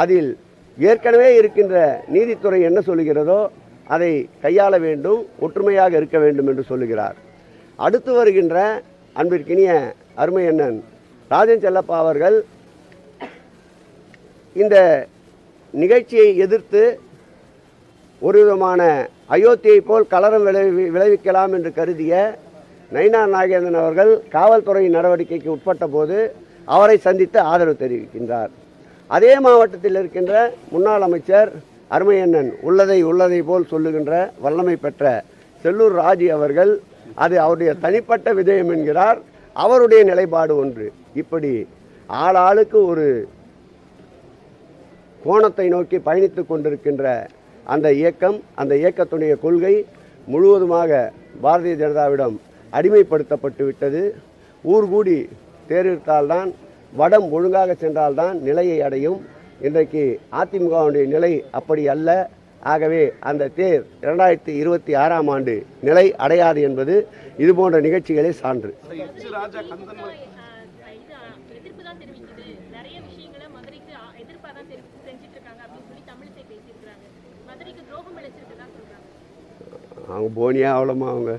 அதில் ஏற்கனவே இருக்கின்ற நீதித்துறை என்ன சொல்லுகிறதோ அதை கையாள வேண்டும், ஒற்றுமையாக இருக்க வேண்டும் என்று சொல்லுகிறார். அடுத்து வருகின்ற அன்பிற்கினிய அருமை அண்ணன் ராஜன் செல்லப்பா அவர்கள் இந்த நிகழ்ச்சியை எதிர்த்து ஒரு விதமான அயோத்தியை போல் கலரம் விளைவிக்கலாம் என்று கருதிய நயினார் நாகேந்திரன் அவர்கள் காவல்துறை நடவடிக்கைக்கு உட்பட்ட போது அவரை சந்தித்து ஆதரவு தெரிவிக்கின்றார். அதே மாவட்டத்தில் இருக்கின்ற முன்னாள் அமைச்சர் அருமையண்ணன் உள்ளதை போல் சொல்லுகின்ற வல்லமை பெற்ற செல்லூர் ராஜு அவர்கள் அது அவருடைய தனிப்பட்ட விஜயம் என்கிறார். அவருடைய நிலைப்பாடு ஒன்று. இப்படி ஆளாளுக்கு ஒரு கோணத்தை நோக்கி பயணித்து கொண்டிருக்கின்ற அந்த இயக்கம், அந்த இயக்கத்துடைய கொள்கை முழுவதுமாக பாரதிய ஜனதாவிடம் அடிமைப்படுத்தப்பட்டு விட்டது. ஊர் கூடி தேர்தல்தான், வடம் ஒழுங்காக சென்றால்தான் நிலையை அடையும். இன்றைக்கு அதிமுகவுடைய நிலை அப்படி அல்ல. ஆகவே அந்த தேர் 2026ஆம் ஆண்டு நிலை அடையாது என்பது இதுபோன்ற நிகழ்ச்சிகளே சான்று. அவங்க போனியா அவ்வளோமா அவங்க